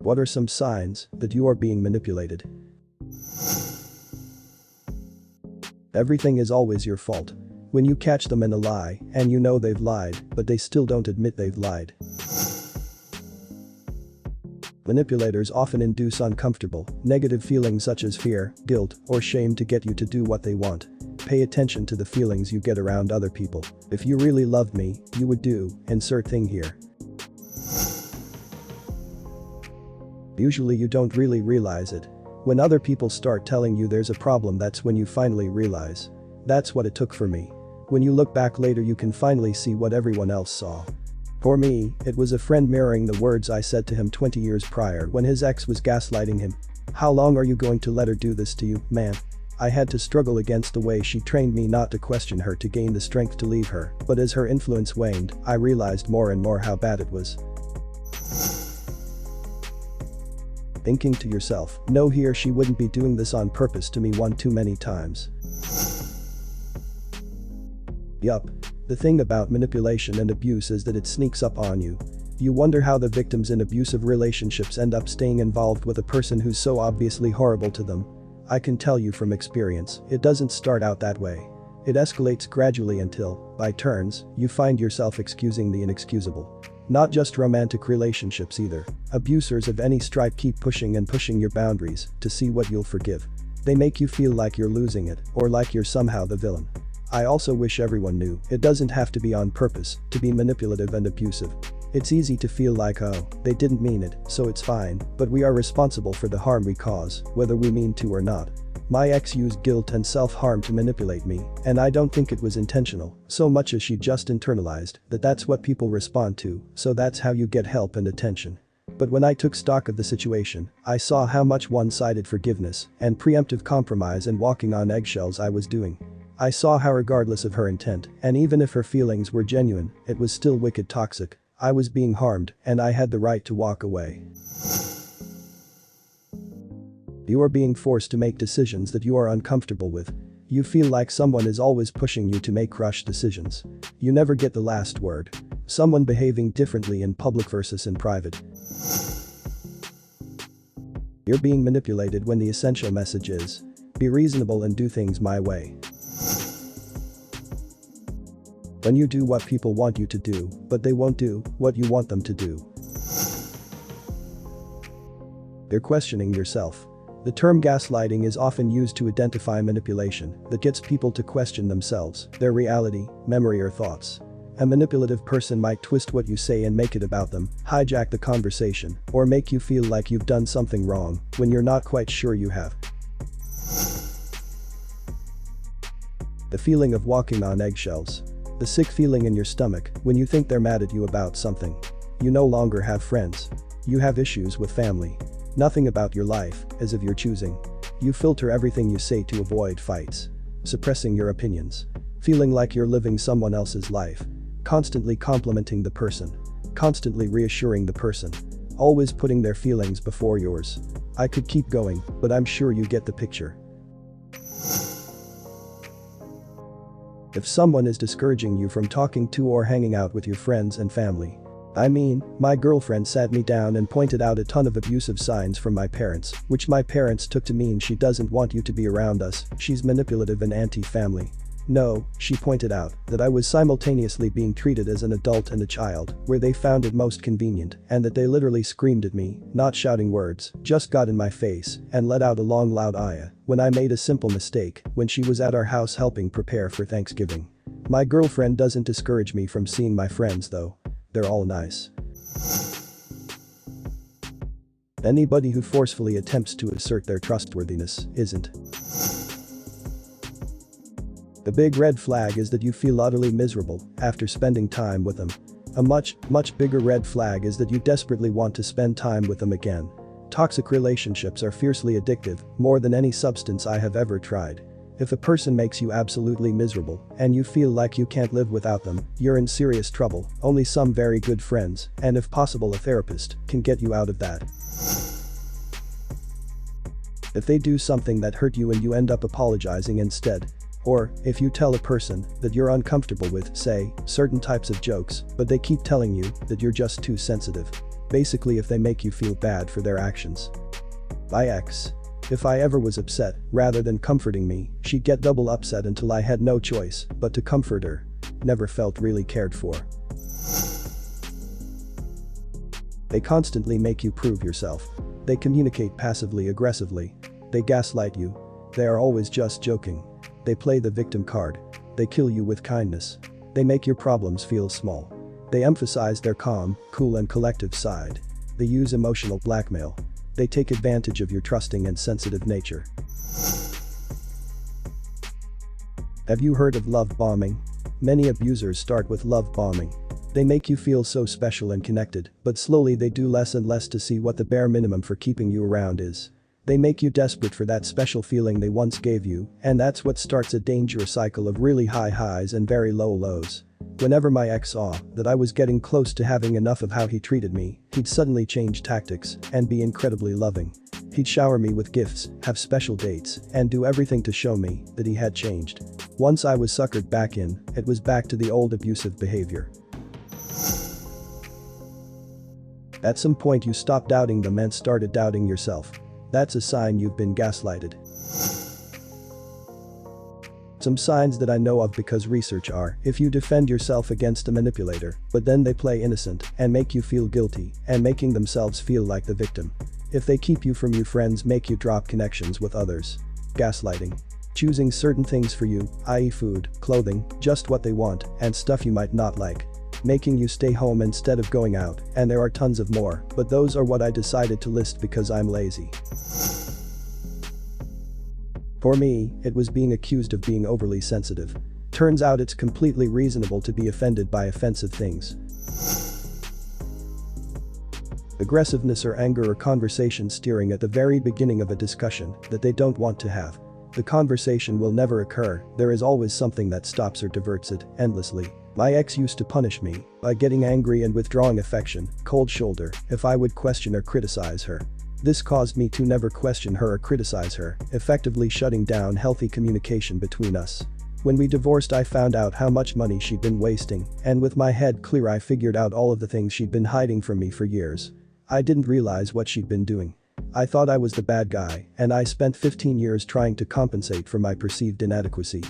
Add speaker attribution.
Speaker 1: What are some signs that you are being manipulated? Everything is always your fault. When you catch them in a lie, and you know they've lied, but they still don't admit they've lied. Manipulators often induce uncomfortable, negative feelings such as fear, guilt, or shame to get you to do what they want. Pay attention to the feelings you get around other people. If you really loved me, you would do, insert thing here. Usually you don't really realize it. When other people start telling you there's a problem, that's when you finally realize. That's what it took for me. When you look back later, you can finally see what everyone else saw. For me, it was a friend mirroring the words I said to him 20 years prior when his ex was gaslighting him. "How long are you going to let her do this to you, man?" I had to struggle against the way she trained me not to question her to gain the strength to leave her, but as her influence waned, I realized more and more how bad it was. Thinking to yourself, no, he or she wouldn't be doing this on purpose to me one too many times. Yup. The thing about manipulation and abuse is that it sneaks up on you. You wonder how the victims in abusive relationships end up staying involved with a person who's so obviously horrible to them. I can tell you from experience, it doesn't start out that way. It escalates gradually until, by turns, you find yourself excusing the inexcusable. Not just romantic relationships either. Abusers of any stripe keep pushing and pushing your boundaries to see what you'll forgive. They make you feel like you're losing it, or like you're somehow the villain. I also wish everyone knew it doesn't have to be on purpose to be manipulative and abusive. It's easy to feel like, oh, they didn't mean it, so it's fine, but we are responsible for the harm we cause, whether we mean to or not. My ex used guilt and self-harm to manipulate me, and I don't think it was intentional, so much as she just internalized that that's what people respond to, so that's how you get help and attention. But when I took stock of the situation, I saw how much one-sided forgiveness and preemptive compromise and walking on eggshells I was doing. I saw how regardless of her intent, and even if her feelings were genuine, it was still wicked toxic. I was being harmed, and I had the right to walk away. You are being forced to make decisions that you are uncomfortable with. You feel like someone is always pushing you to make rush decisions. You never get the last word. Someone behaving differently in public versus in private. You're being manipulated when the essential message is, be reasonable and do things my way. When you do what people want you to do, but they won't do what you want them to do. You're questioning yourself. The term gaslighting is often used to identify manipulation that gets people to question themselves, their reality, memory or thoughts. A manipulative person might twist what you say and make it about them, hijack the conversation, or make you feel like you've done something wrong when you're not quite sure you have. The feeling of walking on eggshells. The sick feeling in your stomach when you think they're mad at you about something. You no longer have friends. You have issues with family. Nothing about your life as of your choosing. You filter everything you say to avoid fights. Suppressing your opinions. Feeling like you're living someone else's life. Constantly complimenting the person. Constantly reassuring the person. Always putting their feelings before yours. I could keep going, but I'm sure you get the picture. If someone is discouraging you from talking to or hanging out with your friends and family. I mean, my girlfriend sat me down and pointed out a ton of abusive signs from my parents, which my parents took to mean she doesn't want you to be around us, she's manipulative and anti-family. No, she pointed out that I was simultaneously being treated as an adult and a child, where they found it most convenient, and that they literally screamed at me, not shouting words, just got in my face, and let out a long loud "Aya" when I made a simple mistake when she was at our house helping prepare for Thanksgiving. My girlfriend doesn't discourage me from seeing my friends though. They're all nice. Anybody who forcefully attempts to assert their trustworthiness isn't. The big red flag is that you feel utterly miserable after spending time with them. A much bigger red flag is that you desperately want to spend time with them again. Toxic relationships are fiercely addictive, more than any substance I have ever tried. If a person makes you absolutely miserable and you feel like you can't live without them, you're in serious trouble. Only some very good friends, and if possible a therapist, can get you out of that. If they do something that hurt you and you end up apologizing instead. Or, if you tell a person that you're uncomfortable with, say, certain types of jokes, but they keep telling you that you're just too sensitive. Basically, if they make you feel bad for their actions. My ex. If I ever was upset, rather than comforting me, she'd get double upset until I had no choice but to comfort her. Never felt really cared for. They constantly make you prove yourself. They communicate passively aggressively. They gaslight you. They are always just joking. They play the victim card. They kill you with kindness. They make your problems feel small. They emphasize their calm, cool and collective side. They use emotional blackmail. They take advantage of your trusting and sensitive nature. Have you heard of love bombing? Many abusers start with love bombing. They make you feel so special and connected, but slowly they do less and less to see what the bare minimum for keeping you around is. They make you desperate for that special feeling they once gave you, and that's what starts a dangerous cycle of really high highs and very low lows. Whenever my ex saw that I was getting close to having enough of how he treated me, he'd suddenly change tactics and be incredibly loving. He'd shower me with gifts, have special dates, and do everything to show me that he had changed. Once I was suckered back in, it was back to the old abusive behavior. At some point you stopped doubting them and started doubting yourself. That's a sign you've been gaslighted. Some signs that I know of because research are, if you defend yourself against a manipulator, but then they play innocent and make you feel guilty and making themselves feel like the victim. If they keep you from your friends, make you drop connections with others. Gaslighting. Choosing certain things for you, i.e. food, clothing, just what they want, and stuff you might not like. Making you stay home instead of going out, and there are tons of more, but those are what I decided to list because I'm lazy. For me, it was being accused of being overly sensitive. Turns out it's completely reasonable to be offended by offensive things. Aggressiveness or anger or conversation steering at the very beginning of a discussion that they don't want to have. The conversation will never occur, there is always something that stops or diverts it, endlessly. My ex used to punish me by getting angry and withdrawing affection, cold shoulder, if I would question or criticize her. This caused me to never question her or criticize her, effectively shutting down healthy communication between us. When we divorced, I found out how much money she'd been wasting, and with my head clear I figured out all of the things she'd been hiding from me for years. I didn't realize what she'd been doing. I thought I was the bad guy, and I spent 15 years trying to compensate for my perceived inadequacy.